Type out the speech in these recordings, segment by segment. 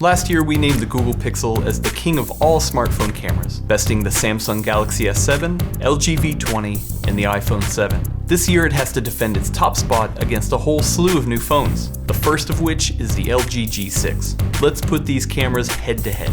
Last year, we named the Google Pixel as the king of all smartphone cameras, besting the Samsung Galaxy S7, LG V20, and the iPhone 7. This year, it has to defend its top spot against a whole slew of new phones, the first of which is the LG G6. Let's put these cameras head to head.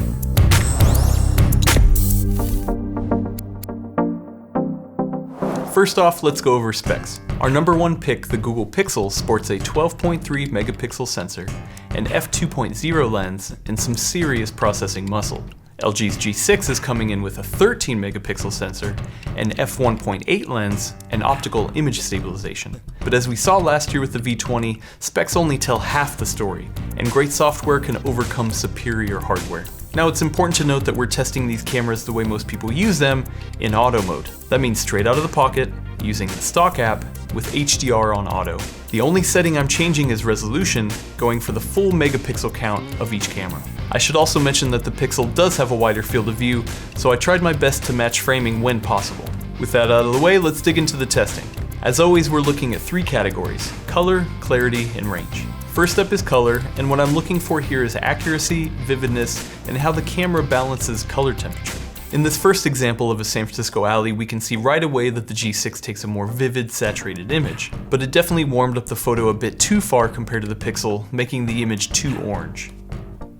First off, let's go over specs. Our number one pick, the Google Pixel, sports a 12.3 megapixel sensor, an f2.0 lens, and some serious processing muscle. LG's G6 is coming in with a 13 megapixel sensor, an f1.8 lens, and optical image stabilization. But as we saw last year with the V20, specs only tell half the story, and great software can overcome superior hardware. Now, it's important to note that we're testing these cameras the way most people use them, in auto mode. That means straight out of the pocket, using the stock app, with HDR on auto. The only setting I'm changing is resolution, going for the full megapixel count of each camera. I should also mention that the Pixel does have a wider field of view, so I tried my best to match framing when possible. With that out of the way, let's dig into the testing. As always, we're looking at three categories: color, clarity, and range. First up is color, and what I'm looking for here is accuracy, vividness, and how the camera balances color temperature. In this first example of a San Francisco alley, we can see right away that the G6 takes a more vivid, saturated image, but it definitely warmed up the photo a bit too far compared to the Pixel, making the image too orange.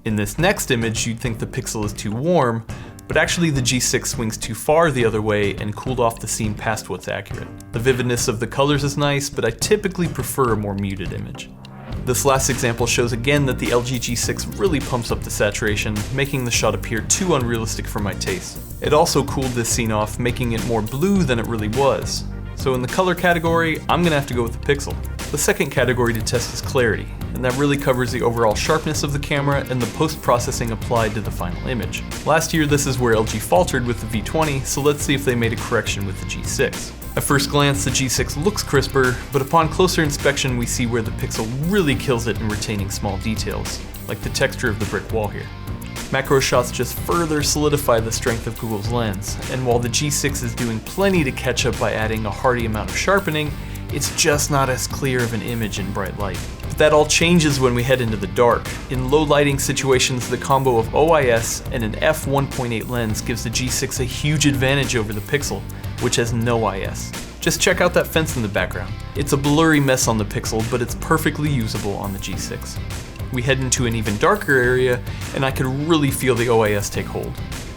In this next image, you'd think the Pixel is too warm, but actually the G6 swings too far the other way and cooled off the scene past what's accurate. The vividness of the colors is nice, but I typically prefer a more muted image. This last example shows again that the LG G6 really pumps up the saturation, making the shot appear too unrealistic for my taste. It also cooled this scene off, making it more blue than it really was. So in the color category, I'm gonna have to go with the Pixel. The second category to test is clarity, and that really covers the overall sharpness of the camera and the post-processing applied to the final image. Last year, this is where LG faltered with the V20, so let's see if they made a correction with the G6. At first glance, the G6 looks crisper, but upon closer inspection we see where the Pixel really kills it in retaining small details, like the texture of the brick wall here. Macro shots just further solidify the strength of Google's lens, and while the G6 is doing plenty to catch up by adding a hearty amount of sharpening, it's just not as clear of an image in bright light. But that all changes when we head into the dark. In low lighting situations, the combo of OIS and an f1.8 lens gives the G6 a huge advantage over the Pixel, which has no IS. Just check out that fence in the background. It's a blurry mess on the Pixel, but it's perfectly usable on the G6. We head into an even darker area, and I could really feel the OIS take hold.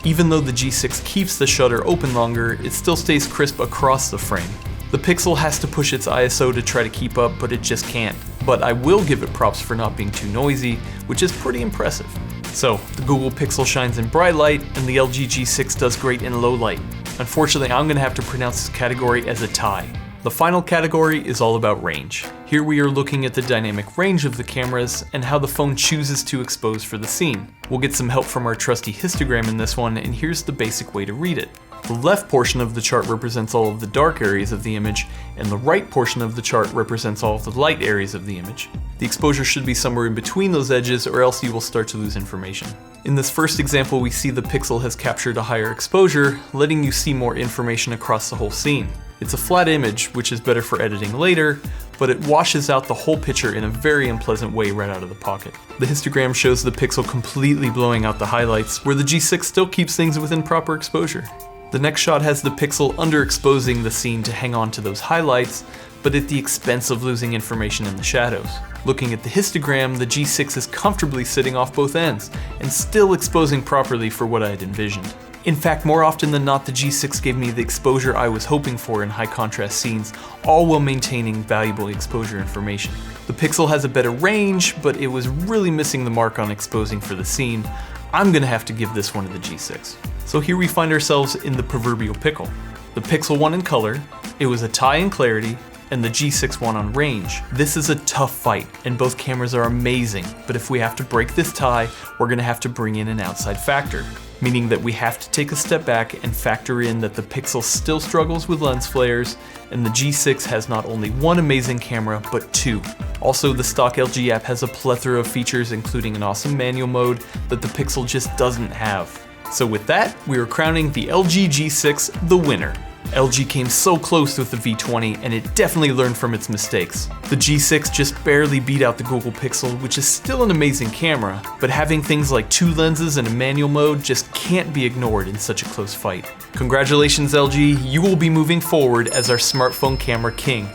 Even though the G6 keeps the shutter open longer, it still stays crisp across the frame. The Pixel has to push its ISO to try to keep up, but it just can't. But I will give it props for not being too noisy, which is pretty impressive. So, the Google Pixel shines in bright light, and the LG G6 does great in low light. Unfortunately, I'm gonna have to pronounce this category as a tie. The final category is all about range. Here we are looking at the dynamic range of the cameras and how the phone chooses to expose for the scene. We'll get some help from our trusty histogram in this one, and here's the basic way to read it. The left portion of the chart represents all of the dark areas of the image, and the right portion of the chart represents all of the light areas of the image. The exposure should be somewhere in between those edges, or else you will start to lose information. In this first example, we see the Pixel has captured a higher exposure, letting you see more information across the whole scene. It's a flat image, which is better for editing later, but it washes out the whole picture in a very unpleasant way right out of the pocket. The histogram shows the Pixel completely blowing out the highlights, where the G6 still keeps things within proper exposure. The next shot has the Pixel underexposing the scene to hang on to those highlights, but at the expense of losing information in the shadows. Looking at the histogram, the G6 is comfortably sitting off both ends, and still exposing properly for what I had envisioned. In fact, more often than not, the G6 gave me the exposure I was hoping for in high contrast scenes, all while maintaining valuable exposure information. The Pixel has a better range, but it was really missing the mark on exposing for the scene. I'm gonna have to give this one to the G6. So here we find ourselves in the proverbial pickle. The Pixel won in color, it was a tie in clarity, and the G6 won on range. This is a tough fight, and both cameras are amazing, but if we have to break this tie, we're gonna have to bring in an outside factor, meaning that we have to take a step back and factor in that the Pixel still struggles with lens flares, and the G6 has not only one amazing camera, but two. Also, the stock LG app has a plethora of features, including an awesome manual mode that the Pixel just doesn't have. So with that, we are crowning the LG G6 the winner. LG came so close with the V20 and it definitely learned from its mistakes. The G6 just barely beat out the Google Pixel, which is still an amazing camera, but having things like 2 lenses and a manual mode just can't be ignored in such a close fight. Congratulations LG, you will be moving forward as our smartphone camera king.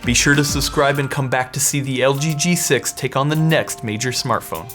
Be sure to subscribe and come back to see the LG G6 take on the next major smartphone.